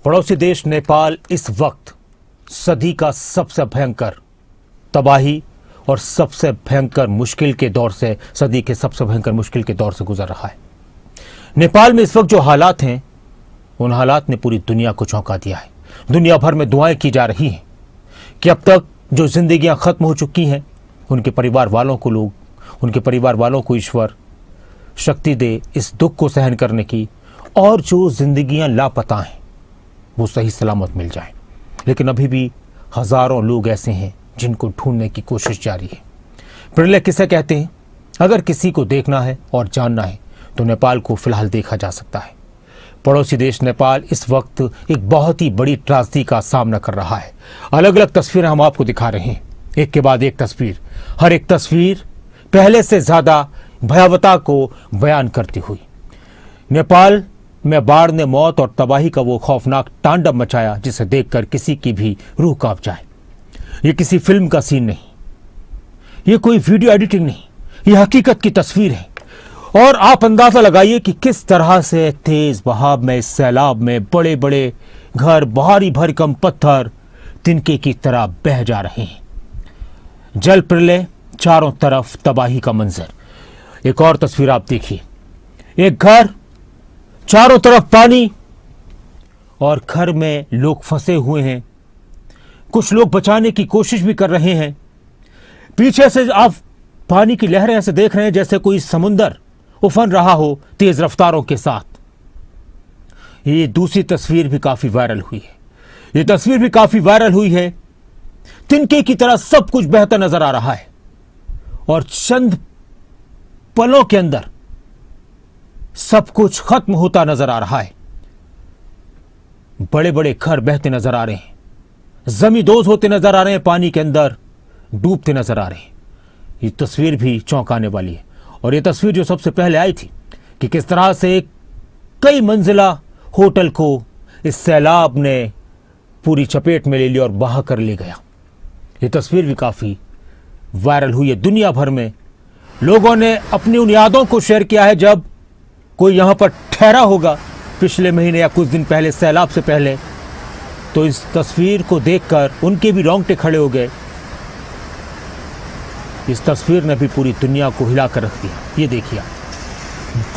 पड़ोसी देश नेपाल इस वक्त सदी का सबसे भयंकर तबाही और सबसे भयंकर मुश्किल के दौर से सदी के सबसे भयंकर मुश्किल के दौर से गुजर रहा है। नेपाल में इस वक्त जो हालात हैं उन हालात ने पूरी दुनिया को चौंका दिया है। दुनिया भर में दुआएं की जा रही हैं कि अब तक जो जिंदगियां खत्म हो चुकी हैं उनके परिवार वालों को ईश्वर शक्ति दे इस दुख को सहन करने की, और जो जिंदगियां लापता हैं वो सही सलामत मिल जाएं। लेकिन अभी भी हजारों लोग ऐसे हैं जिनको ढूंढने की कोशिश जारी है। प्रलय किसे कहते हैं? अगर किसी को देखना है और जानना है तो नेपाल को फिलहाल देखा जा सकता है। पड़ोसी देश नेपाल इस वक्त एक बहुत ही बड़ी त्रासदी का सामना कर रहा है। अलग अलग तस्वीरें हम आपको दिखा रहे हैं, एक के बाद एक तस्वीर, हर एक तस्वीर पहले से ज्यादा भयावहता को बयान करती हुई। नेपाल में बाढ़ ने मौत और तबाही का वो खौफनाक तांडव मचाया जिसे देखकर किसी की भी रूह कांप जाए। ये किसी फिल्म का सीन नहीं, ये कोई वीडियो एडिटिंग नहीं, ये हकीकत की तस्वीर है। और आप अंदाजा लगाइए कि किस तरह से तेज बहाव में, इस सैलाब में बड़े बड़े घर, भारी भरकम पत्थर तिनके की तरह बह जा रहे हैं। जल प्रलय, चारों तरफ तबाही का मंजर। एक और तस्वीर आप देखिए, एक घर, चारों तरफ पानी और घर में लोग फंसे हुए हैं। कुछ लोग बचाने की कोशिश भी कर रहे हैं। पीछे से आप पानी की लहरें ऐसे देख रहे हैं जैसे कोई समुंदर उफन रहा हो तेज रफ्तारों के साथ। ये दूसरी तस्वीर भी काफी वायरल हुई है। तिनके की तरह सब कुछ बहता नजर आ रहा है और चंद पलों के अंदर सब कुछ खत्म होता नजर आ रहा है। बड़े बड़े घर बहते नजर आ रहे हैं, जमींदोज होते नजर आ रहे हैं, पानी के अंदर डूबते नजर आ रहे हैं। ये तस्वीर भी चौंकाने वाली है। और ये तस्वीर जो सबसे पहले आई थी कि किस तरह से कई मंजिला होटल को इस सैलाब ने पूरी चपेट में ले लिया और बहा कर ले गया। ये तस्वीर भी काफी वायरल हुई है। दुनिया भर में लोगों ने अपनी उन यादों को शेयर किया है जब कोई यहां पर ठहरा होगा पिछले महीने या कुछ दिन पहले, सैलाब से पहले, तो इस तस्वीर को देखकर उनके भी रोंगटे खड़े हो गए। इस तस्वीर ने भी पूरी दुनिया को हिला कर रख दिया। ये देखिए,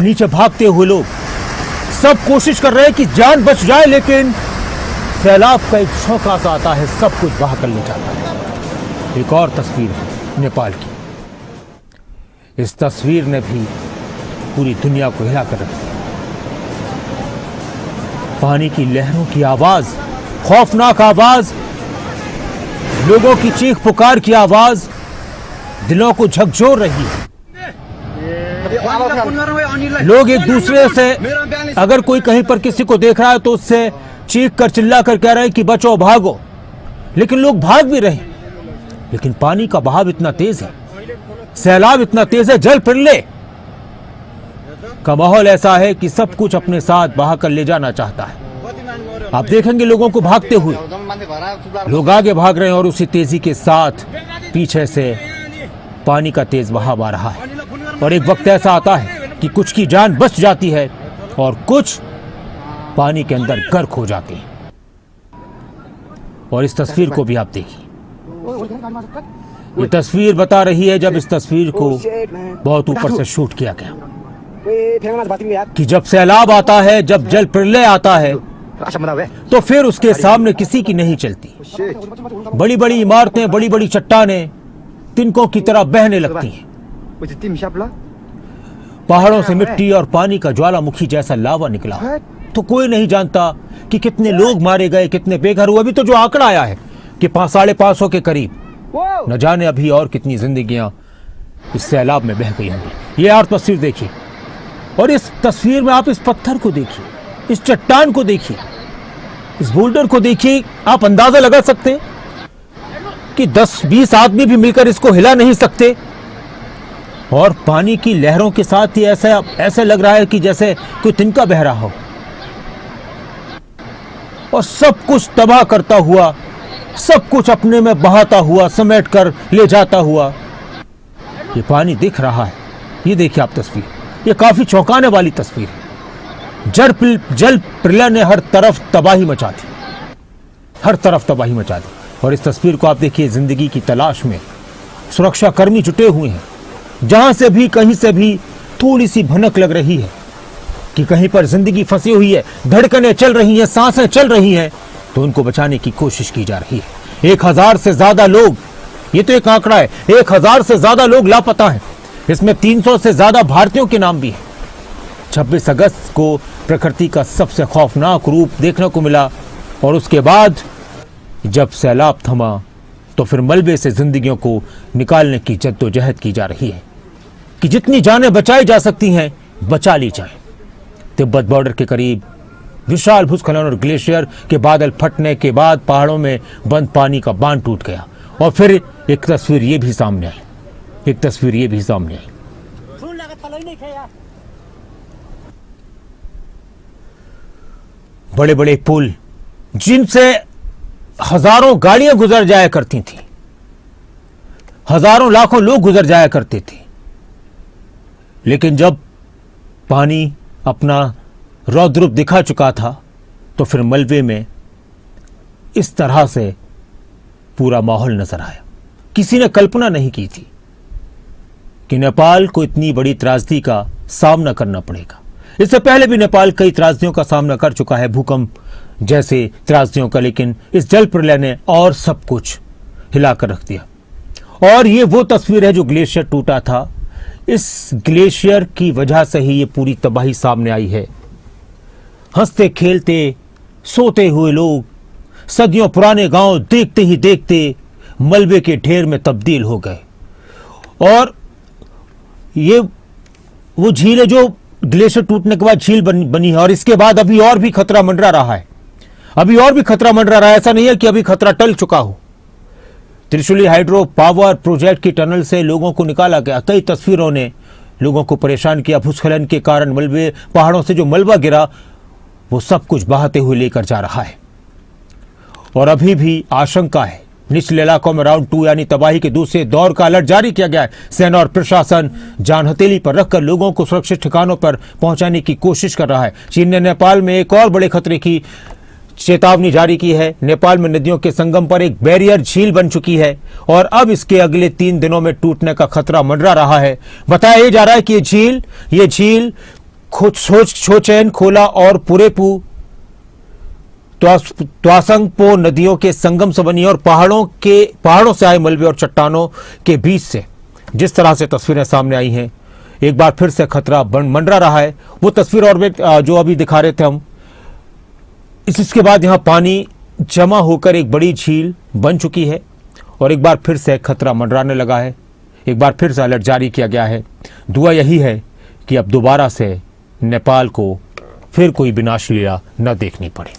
नीचे भागते हुए लोग सब कोशिश कर रहे हैं कि जान बच जाए, लेकिन सैलाब का एक झोंका सा आता है, सब कुछ बहा कर ले जाता है। एक और तस्वीर है नेपाल की। इस तस्वीर ने भी पूरी दुनिया को हिला कर रख दिया। पानी की लहरों की आवाज, खौफनाक आवाज, लोगों की चीख पुकार की आवाज दिलों को झकझोर रही है। लोग एक दूसरे से, अगर कोई कहीं पर किसी को देख रहा है तो उससे चीख कर चिल्ला कर कह रहे हैं कि बचो, भागो, लेकिन लोग भाग भी रहे। लेकिन पानी का बहाव इतना तेज है, सैलाब इतना तेज है, जल प्रलय का माहौल ऐसा है कि सब कुछ अपने साथ बहा कर ले जाना चाहता है। आप देखेंगे लोगों को भागते हुए, लोग आगे भाग रहे हैं और उसी तेजी के साथ पीछे से पानी का तेज बहाव आ रहा है। और एक वक्त ऐसा आता है कि कुछ की जान बच जाती है और कुछ पानी के अंदर गर्क हो जाते हैं। और इस तस्वीर को भी आप देखिए, ये तस्वीर बता रही है, जब इस तस्वीर को बहुत ऊपर से शूट किया गया, कि जब सैलाब आता है, जब जल प्रलय आता है, तो फिर उसके सामने किसी की नहीं चलती। बड़ी बड़ी इमारतें, बड़ी बड़ी चट्टानें तिनकों की तरह बहने लगती हैं। पहाड़ों से मिट्टी और पानी का ज्वालामुखी जैसा लावा निकला, तो कोई नहीं जानता कि कितने लोग मारे गए, कितने बेघर हुए। अभी तो जो आंकड़ा आया है कि 550 के करीब, न जाने अभी और कितनी जिंदगियां इस सैलाब में बह गई होंगी। ये और तस्वीर देखिए, और इस तस्वीर में आप इस पत्थर को देखिए, इस चट्टान को देखिए, इस बोल्डर को देखिए। आप अंदाजा लगा सकते हैं कि 10-20 आदमी भी मिलकर इसको हिला नहीं सकते। और पानी की लहरों के साथ ही ऐसा लग रहा है कि जैसे कोई तिनका बह रहा हो, और सब कुछ तबाह करता हुआ, सब कुछ अपने में बहाता हुआ, समेट कर ले जाता हुआ ये पानी दिख रहा है। ये देखिए आप तस्वीर, ये काफी चौंकाने वाली तस्वीर है। जल प्रलय ने हर तरफ तबाही मचा दी, हर तरफ तबाही मचा दी। और इस तस्वीर को आप देखिए, जिंदगी की तलाश में सुरक्षाकर्मी जुटे हुए हैं। जहां से भी, कहीं से भी थोड़ी सी भनक लग रही है कि कहीं पर जिंदगी फंसी हुई है, धड़कनें चल रही हैं, सांसें चल रही हैं, तो उनको बचाने की कोशिश की जा रही है। 1000 से ज्यादा लोग, ये तो एक आंकड़ा है, 1000 से ज्यादा लोग लापता हैं। इसमें 300 से ज्यादा भारतीयों के नाम भी हैं। 26 अगस्त को प्रकृति का सबसे खौफनाक रूप देखने को मिला, और उसके बाद जब सैलाब थमा तो फिर मलबे से जिंदगियों को निकालने की जद्दोजहद की जा रही है कि जितनी जानें बचाई जा सकती हैं बचा ली जाएं। तिब्बत बॉर्डर के करीब विशाल भूस्खलन और ग्लेशियर के बादल फटने के बाद पहाड़ों में बंद पानी का बांध टूट गया। और फिर एक तस्वीर ये भी सामने आई, एक तस्वीर ये भी सामने आई। बड़े बड़े पुल जिनसे हजारों गाड़ियां गुजर जाया करती थी, हजारों लाखों लोग गुजर जाया करते थे, लेकिन जब पानी अपना रौद्र रूप दिखा चुका था तो फिर मलबे में इस तरह से पूरा माहौल नजर आया। किसी ने कल्पना नहीं की थी कि नेपाल को इतनी बड़ी त्रासदी का सामना करना पड़ेगा। इससे पहले भी नेपाल कई त्रासदियों का सामना कर चुका है, भूकंप जैसे त्रासदियों का, लेकिन इस जल प्रलय ने और सब कुछ हिलाकर रख दिया। और ये वो तस्वीर है जो ग्लेशियर टूटा था, इस ग्लेशियर की वजह से ही ये पूरी तबाही सामने आई है। हंसते खेलते सोते हुए लोग, सदियों पुराने गांव देखते ही देखते मलबे के ढेर में तब्दील हो गए। और ये वो झील है जो ग्लेशियर टूटने के बाद झील बनी है, और इसके बाद अभी और भी खतरा मंडरा रहा है, अभी और भी खतरा मंडरा रहा है। ऐसा नहीं है कि अभी खतरा टल चुका हो। त्रिशूली हाइड्रो पावर प्रोजेक्ट की टनल से लोगों को निकाला गया। कई तस्वीरों ने लोगों को परेशान किया। भूस्खलन के कारण मलबे, पहाड़ों से जो मलबा गिरा वो सब कुछ बहाते हुए लेकर जा रहा है। और अभी भी आशंका है, निचले इलाकों में राउंड 2 यानी तबाही के दूसरे दौर का अलर्ट जारी किया गया है। सेना और प्रशासन जान हथेली पर रखकर लोगों को सुरक्षित ठिकानों पर पहुंचाने की कोशिश कर रहा है। चीन ने नेपाल में एक और बड़े खतरे की चेतावनी जारी की है। नेपाल में नदियों के संगम पर एक बैरियर झील बन चुकी है और अब इसके अगले 3 दिनों में टूटने का खतरा मंडरा रहा है। बताया जा रहा है कि ये झील छोचेन, खोला और पुरेपू त्वासंगपो नदियों के संगम से बनी और पहाड़ों से आए मलबे और चट्टानों के बीच से जिस तरह से तस्वीरें सामने आई हैं, एक बार फिर से खतरा मंडरा रहा है। वो तस्वीर और जो अभी दिखा रहे थे हम, इसके बाद यहां पानी जमा होकर एक बड़ी झील बन चुकी है और एक बार फिर से खतरा मंडराने लगा है। एक बार फिर से अलर्ट जारी किया गया है। दुआ यही है कि अब दोबारा से नेपाल को फिर कोई विनाश लीला न देखनी पड़े।